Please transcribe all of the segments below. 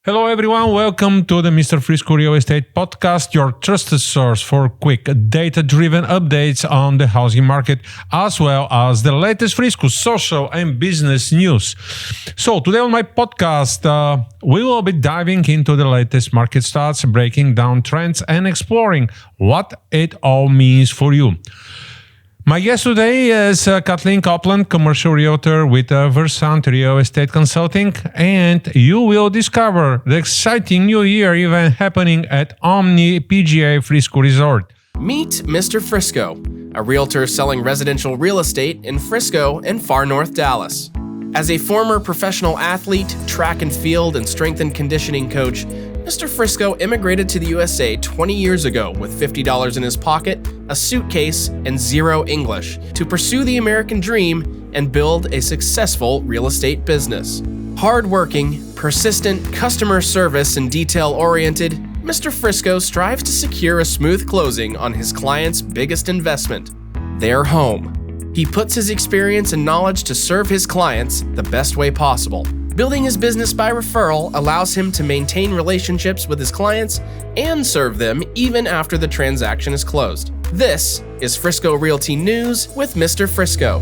Hello everyone, welcome to the MisterFrisco Real Estate Podcast, your trusted source for quick data-driven updates on the housing market, as well as the latest Frisco social and business news. So today on my podcast, we will be diving into the latest market stats, breaking down trends, and exploring what it all means for you. My guest today is Kathleen Copeland, commercial realtor with Versant Real Estate Consulting, and you will discover the exciting new year event happening at Omni PGA Frisco Resort. Meet MisterFrisco, a realtor selling residential real estate in Frisco and far North Dallas. As a former professional athlete, track and field, and strength and conditioning coach, MisterFrisco immigrated to the USA 20 years ago with $50 in his pocket, a suitcase, and zero English to pursue the American dream and build a successful real estate business. Hardworking, persistent, customer service, and detail-oriented, MisterFrisco strives to secure a smooth closing on his client's biggest investment, their home. He puts his experience and knowledge to serve his clients the best way possible. Building his business by referral allows him to maintain relationships with his clients and serve them even after the transaction is closed. This is Frisco Realty News with MisterFrisco.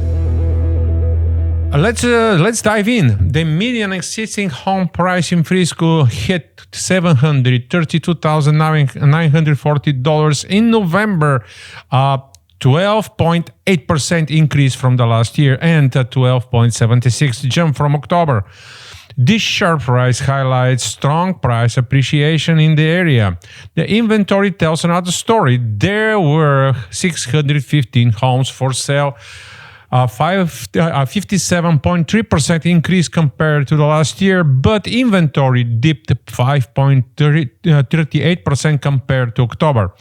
Let's dive in. The median existing home price in Frisco hit $732,940 in November, 12.8% increase from the last year and a 12.76% jump from October. This sharp rise highlights strong price appreciation in the area. The inventory tells another story. There were 615 homes for sale, a 57.3% increase compared to the last year, but inventory dipped 5.38% compared to October.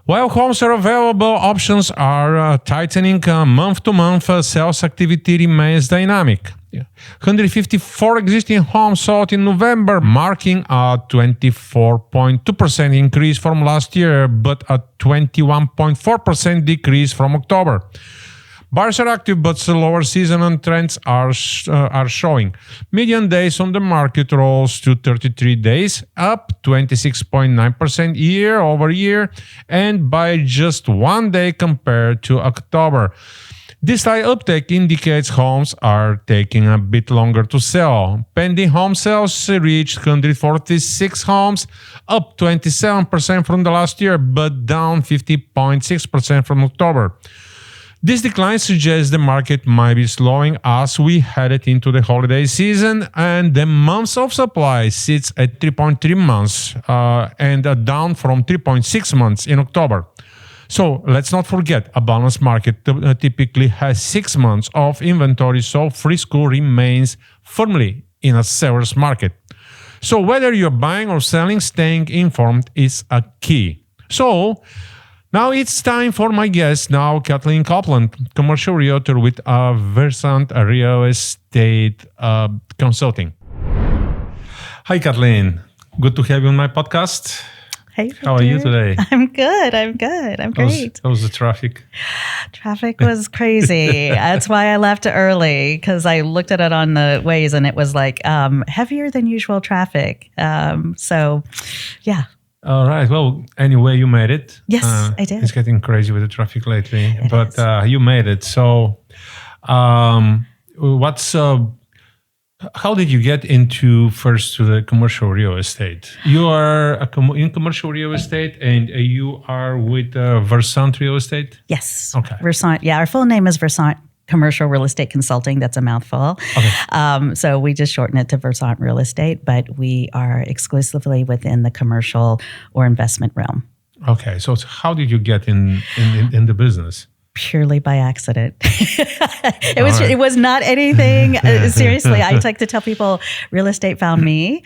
While homes are available, options are tightening. Month-to-month sales activity remains dynamic. 154 existing homes sold in November, marking a 24.2% increase from last year, but a 21.4% decrease from October. Buyers are active, but slower seasonal trends are showing. Median days on the market rose to 33 days, up 26.9% year over year, and by just 1 day compared to October. This slight uptake indicates homes are taking a bit longer to sell. Pending home sales reached 146 homes, up 27% from the last year, but down 50.6% from October. This decline suggests the market might be slowing as we headed into the holiday season, and the months of supply sits at 3.3 months and down from 3.6 months in October. So let's not forget, a balanced market typically has 6 months of inventory, so Frisco remains firmly in a seller's market. So whether you're buying or selling, staying informed is a key. So now it's time for my guest, Kathleen Copeland, commercial realtor with Versant Real Estate Consulting. Hi, Kathleen. Good to have you on my podcast. Hey, Victor. How are you today? I'm good. I'm great. How's the traffic? Traffic was crazy. That's why I left early, because I looked at it on the Waze and it was like heavier than usual traffic. So, yeah. All right. Well, anyway, you made it. Yes, I did. It's getting crazy with the traffic lately, but is. You made it. So, how did you get into the commercial real estate? You are in commercial real estate, and you are with Versant Real Estate? Yes. Okay. Versant. Yeah, our full name is Versant Commercial Real Estate Consulting. That's a mouthful. Okay. So we just shorten it to Versant Real Estate, but we are exclusively within the commercial or investment realm. Okay. So how did you get in the business? Purely by accident. It was not anything. Seriously, I like to tell people real estate found me.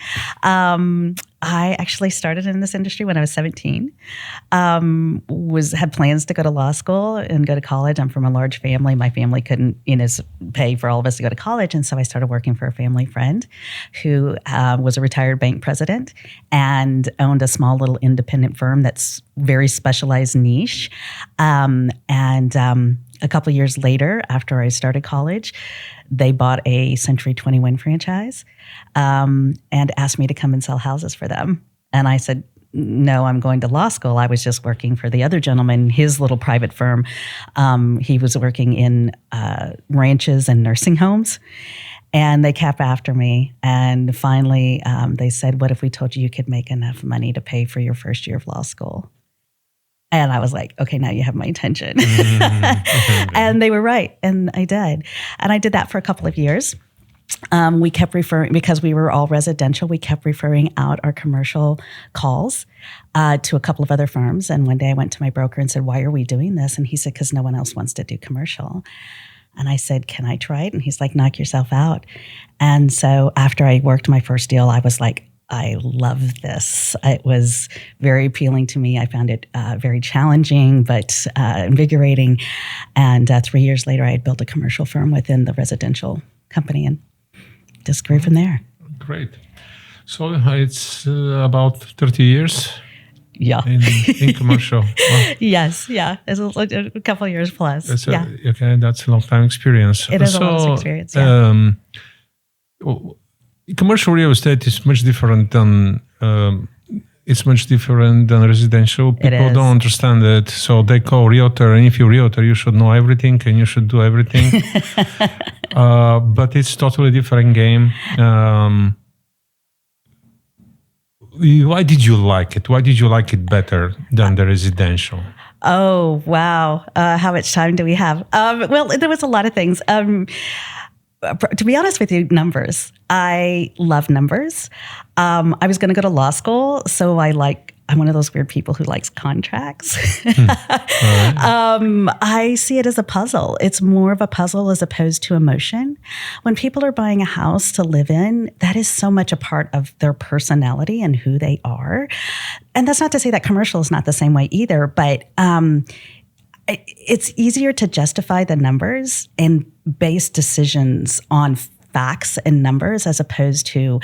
I actually started in this industry when I was 17. Had plans to go to law school and go to college. I'm from a large family. My family couldn't, pay for all of us to go to college, and so I started working for a family friend who was a retired bank president and owned a small little independent firm that's very specialized niche. a couple of years later, after I started college, they bought a Century 21 franchise and asked me to come and sell houses for them. And I said, no, I'm going to law school. I was just working for the other gentleman, his little private firm. He was working in ranches and nursing homes. And they kept after me. And finally, they said, what if we told you you could make enough money to pay for your first year of law school? And I was like, okay, now you have my attention. And they were right. And I did. And I did that for a couple of years. We kept referring, because we were all residential, we kept referring out our commercial calls to a couple of other firms. And one day I went to my broker and said, why are we doing this? And he said, because no one else wants to do commercial. And I said, can I try it? And he's like, knock yourself out. And so after I worked my first deal, I was like, I love this. It was very appealing to me. I found it very challenging, but invigorating. And 3 years later, I had built a commercial firm within the residential company and just grew from there. Great. So it's about 30 years Yeah. in commercial. Wow. Yes, yeah. It's a couple of years plus. That's yeah. Okay, that's a long time experience. It is a lot of experience, yeah. Commercial real estate is much different than residential. People don't understand it, so they call realtor, and if you're realtor, you should know everything and you should do everything. But it's totally different game. Why did you like it? Why did you like it better than the residential? Oh, wow. How much time do we have? Well, there was a lot of things. To be honest with you, numbers. I love numbers. I was going to go to law school, so I'm one of those weird people who likes contracts. I see it as a puzzle. It's more of a puzzle as opposed to emotion. When people are buying a house to live in, that is so much a part of their personality and who they are. And that's not to say that commercial is not the same way either, but it's easier to justify the numbers and base decisions on facts and numbers as opposed to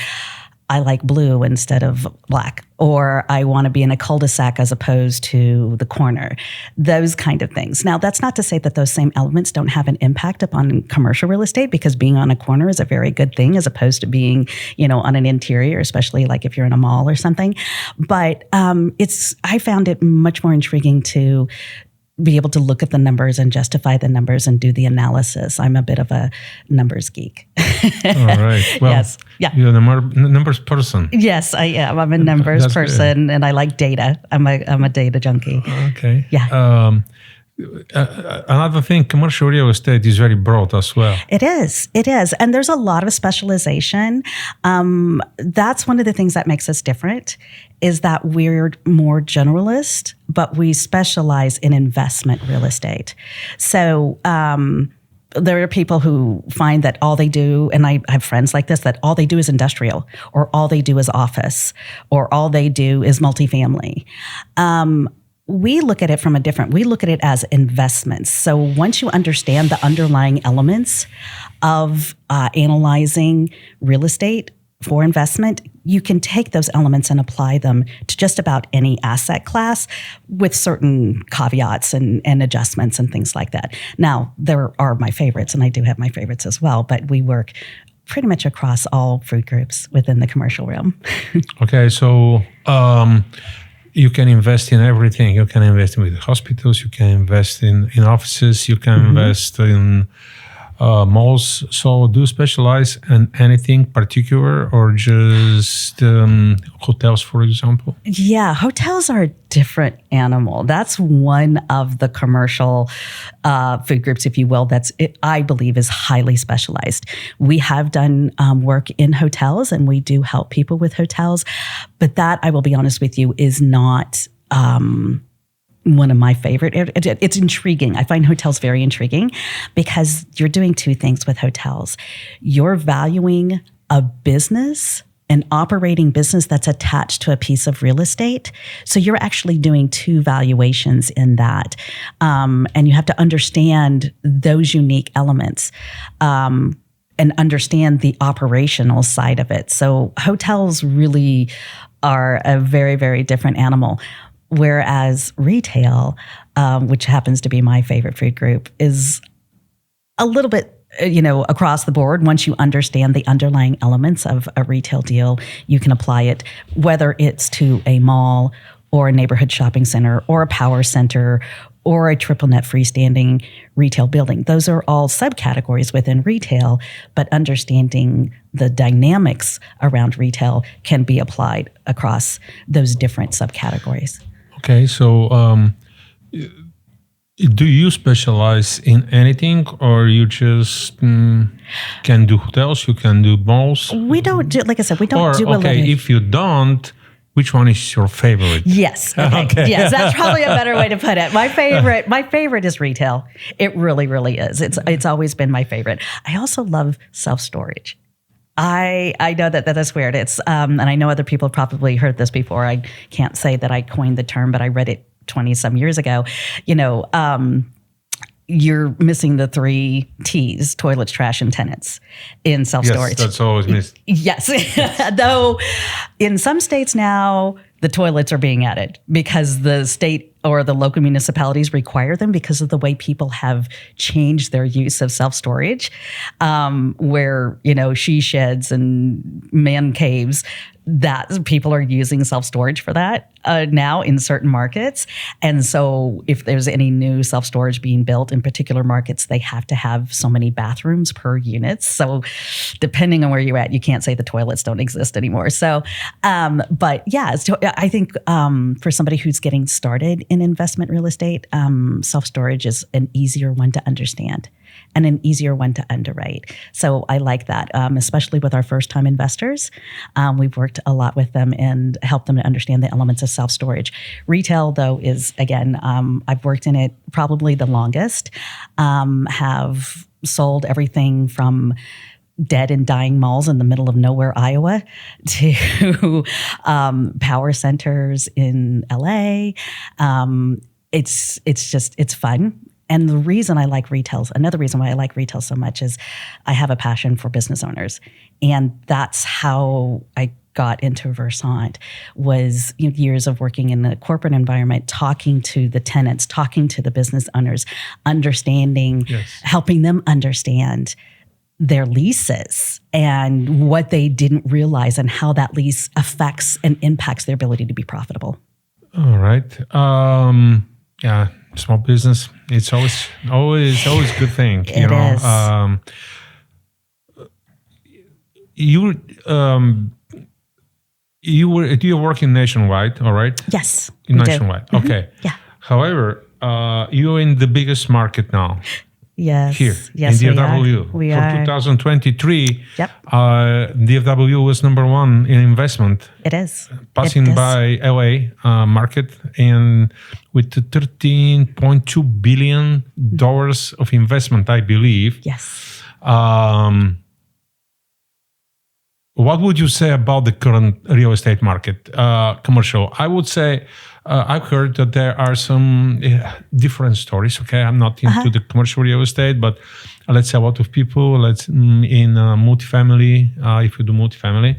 I like blue instead of black, or I want to be in a cul-de-sac as opposed to the corner, those kind of things. Now, that's not to say that those same elements don't have an impact upon commercial real estate, because being on a corner is a very good thing as opposed to being, on an interior, especially like if you're in a mall or something. But I found it much more intriguing to be able to look at the numbers and justify the numbers and do the analysis. I'm a bit of a numbers geek. All right. Well, yes. Yeah. You're a numbers person. Yes, I am. I'm a numbers person, and I like data. I'm a data junkie. Okay. Yeah. Another thing, commercial real estate is very broad as well. It is. And there's a lot of specialization. That's one of the things that makes us different, is that we're more generalist, but we specialize in investment real estate. So there are people who find that all they do, and I have friends like this, that all they do is industrial, or all they do is office, or all they do is multifamily. We look at it we look at it as investments. So once you understand the underlying elements of analyzing real estate for investment, you can take those elements and apply them to just about any asset class with certain caveats and adjustments and things like that. Now, there are my favorites, and I do have my favorites as well, but we work pretty much across all food groups within the commercial realm. Okay, so you can invest in everything. You can invest in hospitals, you can invest in offices, you can invest in malls. So do you specialize in anything particular, or just hotels, for example? Yeah, hotels are a different animal. That's one of the commercial food groups, if you will, I believe is highly specialized. We have done work in hotels, and we do help people with hotels. But that, I will be honest with you, is not one of my favorite. It's intriguing. I find hotels very intriguing because you're doing two things with hotels. You're valuing a business, an operating business that's attached to a piece of real estate. So you're actually doing two valuations in that. And you have to understand those unique elements and understand the operational side of it. So hotels really are a very, very different animal. Whereas retail, which happens to be my favorite food group, is a little bit, across the board. Once you understand the underlying elements of a retail deal, you can apply it, whether it's to a mall or a neighborhood shopping center or a power center or a triple net freestanding retail building. Those are all subcategories within retail, but understanding the dynamics around retail can be applied across those different subcategories. Okay, so do you specialize in anything, or you just can do hotels, you can do malls? We don't do, like I said, we don't do a Okay, living. if you don't, which one is your favorite? Yes. Okay. Yes, that's probably a better way to put it. My favorite is retail. It really, really is. It's always been my favorite. I also love self-storage. I know that is weird. It's and I know other people probably heard this before. I can't say that I coined the term, but I read it 20 some years ago. You're missing the 3 T's: toilets, trash, and tenants in self-storage. Yes, that's always missed. Yes. Though in some states now, the toilets are being added because the state or the local municipalities require them because of the way people have changed their use of self-storage, where, she sheds and man caves, that people are using self-storage for that now in certain markets. And so if there's any new self-storage being built in particular markets, they have to have so many bathrooms per unit. So depending on where you're at, you can't say the toilets don't exist anymore. So, but yeah, I think for somebody who's getting started in investment real estate, self-storage is an easier one to understand and an easier one to underwrite. So I like that, especially with our first-time investors. We've worked a lot with them and helped them to understand the elements of self-storage. Retail, though, is, again, I've worked in it probably the longest, have sold everything from dead and dying malls in the middle of nowhere, Iowa, to power centers in LA. It's fun. And the reason I like another reason why I like retail so much is I have a passion for business owners. And that's how I got into Versant, was years of working in the corporate environment, talking to the tenants, talking to the business owners, understanding, helping them understand their leases and what they didn't realize and how that lease affects and impacts their ability to be profitable. All right. Yeah, small business. It's always a good thing. It is. You're working nationwide, all right? Yes, nationwide. Do. Okay. Mm-hmm. Yeah. However, you're in the biggest market now. Yes. Here in DFW. We For are. 2023, Yep. DFW was number 1 in investment. It is. Passing by LA market, and with $13.2 billion of investment, I believe. Yes. What would you say about the current real estate market, commercial? I would say I've heard that there are some different stories. Okay, I'm not into the commercial real estate, but let's say a lot of people, in multifamily, if you do multifamily,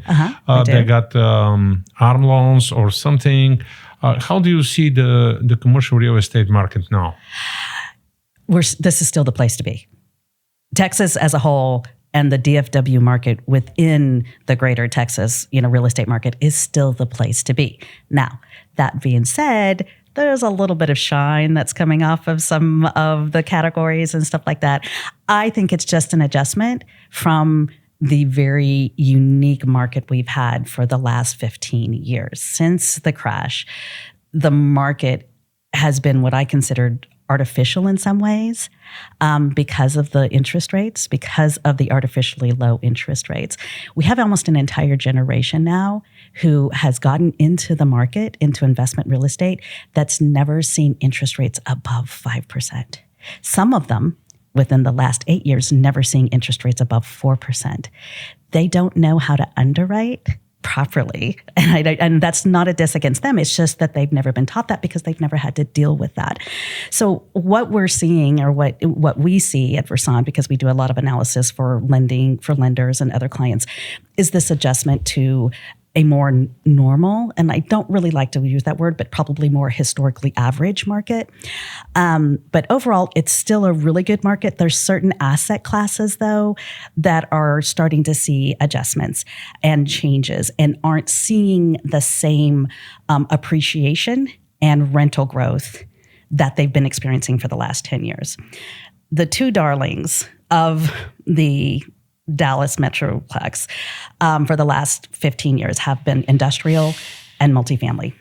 they got ARM loans or something. How do you see the commercial real estate market now? This is still the place to be. Texas as a whole, and the DFW market within the greater Texas, real estate market is still the place to be. Now, that being said, there's a little bit of shine that's coming off of some of the categories and stuff like that. I think it's just an adjustment from the very unique market we've had for the last 15 years. Since the crash, the market has been what I considered artificial in some ways, because of the interest rates, because of the artificially low interest rates. We have almost an entire generation now who has gotten into the market, into investment real estate, that's never seen interest rates above 5%. Some of them, within the last 8 years, never seeing interest rates above 4%. They don't know how to underwrite properly. And that's not a diss against them. It's just that they've never been taught that because they've never had to deal with that. So what we're seeing, or what we see at Versant, because we do a lot of analysis for lenders and other clients, is this adjustment to a more normal, and I don't really like to use that word, but probably more historically average market. But overall, it's still a really good market. There's certain asset classes, though, that are starting to see adjustments and changes and aren't seeing the same appreciation and rental growth that they've been experiencing for the last 10 years. The two darlings of the Dallas Metroplex for the last 15 years have been industrial and multifamily.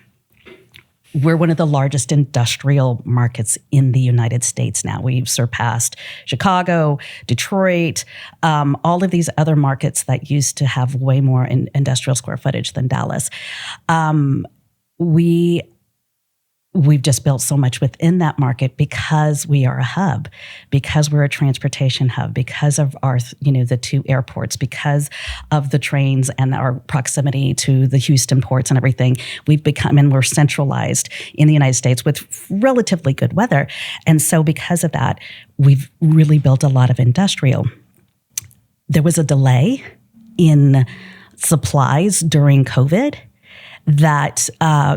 We're one of the largest industrial markets in the United States now. We've surpassed Chicago, Detroit, all of these other markets that used to have way more industrial square footage than Dallas. We've just built so much within that market because we are a hub, because we're a transportation hub, because of our, the two airports, because of the trains and our proximity to the Houston ports and everything. We're centralized in the United States with relatively good weather. And so because of that, we've really built a lot of industrial. There was a delay in supplies during COVID that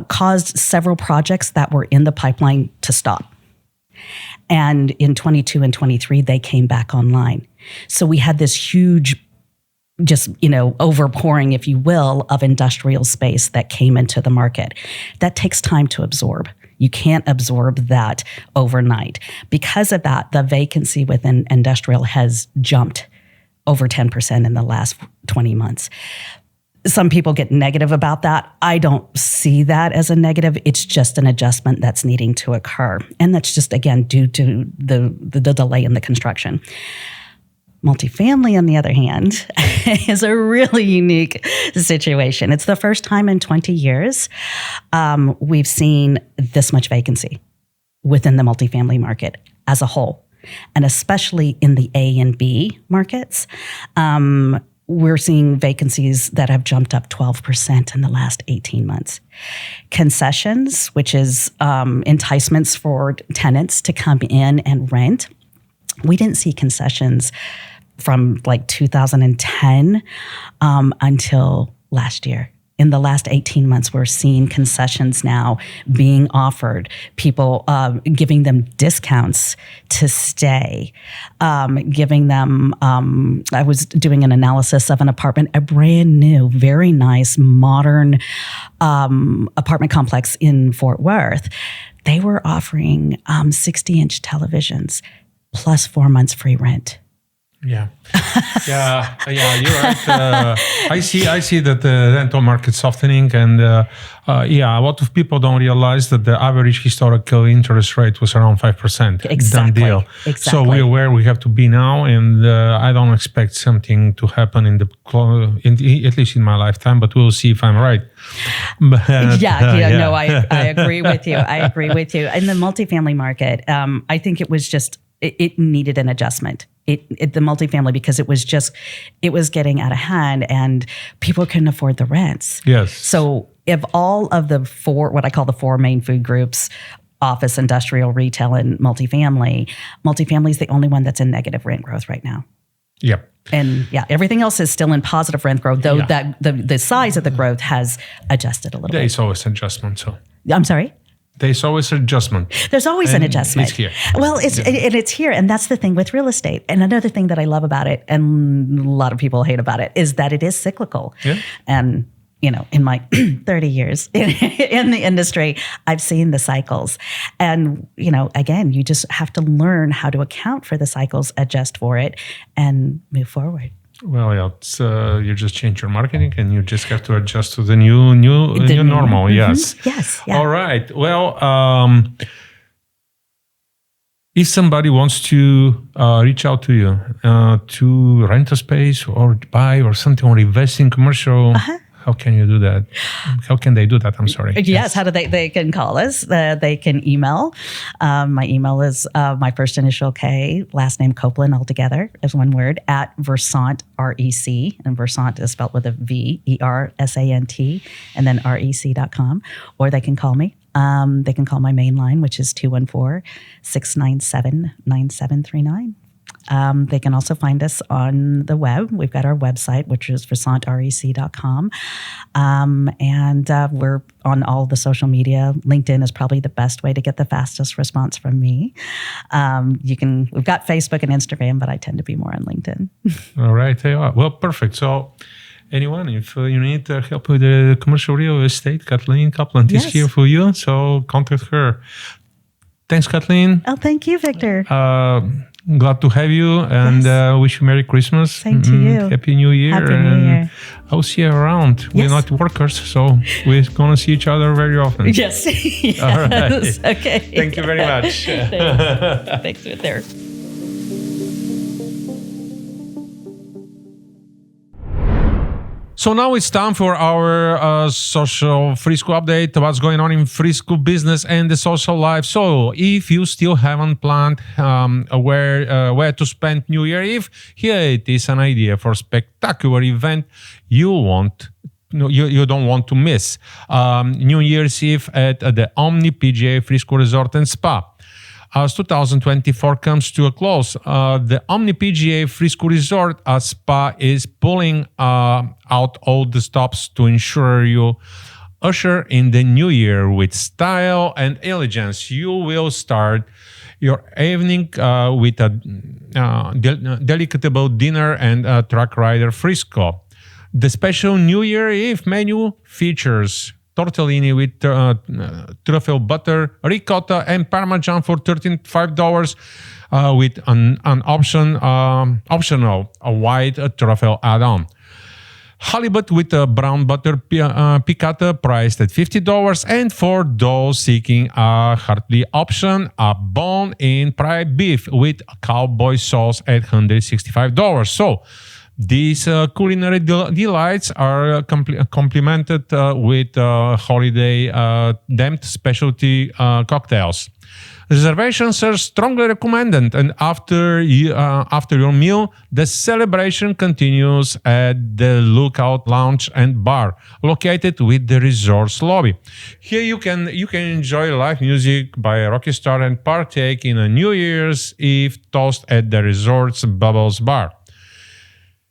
caused several projects that were in the pipeline to stop. And in 22 and 23, they came back online. So we had this huge, overpouring, if you will, of industrial space that came into the market. That takes time to absorb. You can't absorb that overnight. Because of that, the vacancy within industrial has jumped over 10% in the last 20 months. Some people get negative about that. I don't see that as a negative. It's just an adjustment that's needing to occur. And that's just, again, due to the delay in the construction. Multifamily, on the other hand, is a really unique situation. It's the first time in 20 years we've seen this much vacancy within the multifamily market as a whole, and especially in the A and B markets. We're seeing vacancies that have jumped up 12% in the last 18 months. Concessions, which is enticements for tenants to come in and rent. We didn't see concessions from 2010 until last year. In the last 18 months, we're seeing concessions now being offered, people giving them discounts to stay, giving them, I was doing an analysis of an apartment, a brand new, very nice, modern apartment complex in Fort Worth. They were offering 60-inch televisions plus 4 months free rent. Yeah, you're right. I see that the rental market softening, and a lot of people don't realize that the average historical interest rate was around 5%. Exactly. Done deal. Exactly. So we're where we have to be now, and I don't expect something to happen in at least in my lifetime, but we'll see if I'm right. But, No, I agree with you. In the multifamily market, I think it was just, it needed an adjustment. The multifamily, because it was getting out of hand and people couldn't afford the rents. Yes. So if all of the what I call the four main food groups, office, industrial, retail, and multifamily is the only one that's in negative rent growth right now. Yep. And everything else is still in positive rent growth, though that the size of the growth has adjusted a little bit. There's always adjustment. So I'm sorry? There's always adjustment. There's always an adjustment. It's here. Well, it's here. And that's the thing with real estate. And another thing that I love about it, and a lot of people hate about it, is that it is cyclical. Yeah. And, in my 30 years in the industry, I've seen the cycles. And, again, you just have to learn how to account for the cycles, adjust for it, and move forward. Well, you just change your marketing, and you just have to adjust to the new normal. Mm-hmm. Yes. Yes. Yeah. All right. Well, if somebody wants to reach out to you to rent a space or buy or something, or invest in commercial, how can you do that? How can they do that? I'm sorry. Yes. How do they can call us? They can email. My email is my first initial K, last name Copeland, all together as one word, at Versant, REC. And Versant is spelled with a V, ERSANT, and then REC.com. Or they can call me. They can call my main line, which is 214-697-9739. They can also find us on the web. We've got our website, which is versantrec.com. And we're on all the social media. LinkedIn is probably the best way to get the fastest response from me. We've got Facebook and Instagram, but I tend to be more on LinkedIn. All right. Well, perfect. So anyone, if you need help with the commercial real estate, Kathleen Copeland is here for you. So contact her. Thanks, Kathleen. Oh, thank you, Viktor. Glad to have you, and wish you Merry Christmas. Same to you. Happy New Year. Happy New Year. I'll see you around. Yes. We're not workers, so we're going to see each other very often. Yes. Yes. All right. Okay. Thank you very much. Thanks, Viktor. So now it's time for our social Frisco update. What's going on in Frisco business and the social life. So if you still haven't planned where to spend New Year Eve, here it is an idea for a spectacular event you don't want to miss. New Year's Eve at the Omni PGA Frisco Resort and Spa. As 2024 comes to a close, the Omni PGA Frisco Resort Spa is pulling out all the stops to ensure you usher in the new year with style and elegance. You will start your evening with a delectable dinner and track rider Frisco. The special New Year Eve menu features tortellini with truffle butter, ricotta, and parmesan for $35 with an optional white truffle add-on. Halibut with a brown butter piccata priced at $50, and for those seeking a hearty option, a bone-in prime beef with cowboy sauce at $165. So these culinary delights are complemented with holiday themed specialty cocktails. Reservations are strongly recommended, and after your meal, the celebration continues at the Lookout Lounge and Bar, located with the resort's lobby. Here you can enjoy live music by a rock star and partake in a New Year's Eve toast at the resort's Bubbles Bar.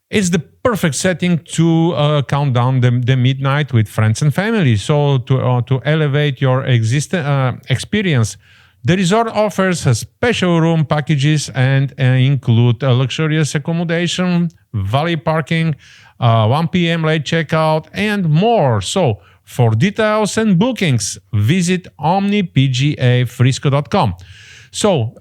It's the perfect setting to count down the midnight with friends and family. So to elevate your experience, the resort offers special room packages and include a luxurious accommodation, valet parking, 1 p.m. late checkout, and more. So for details and bookings, visit omnipgafrisco.com. So,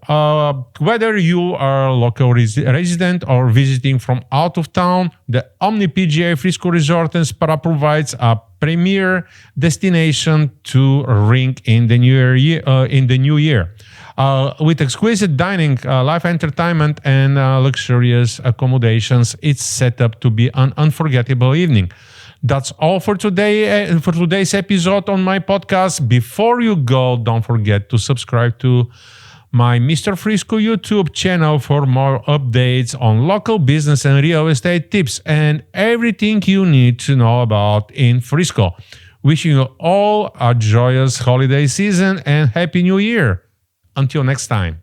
whether you are a local resident or visiting from out of town, the Omni PGA Frisco Resort and Spa provides a premier destination to ring in the new year. With exquisite dining, live entertainment, and luxurious accommodations, it's set up to be an unforgettable evening. That's all for today. For today's episode on my podcast. Before you go, don't forget to subscribe to my MisterFrisco YouTube channel for more updates on local business and real estate tips and everything you need to know about in Frisco. Wishing you all a joyous holiday season and Happy New Year. Until next time.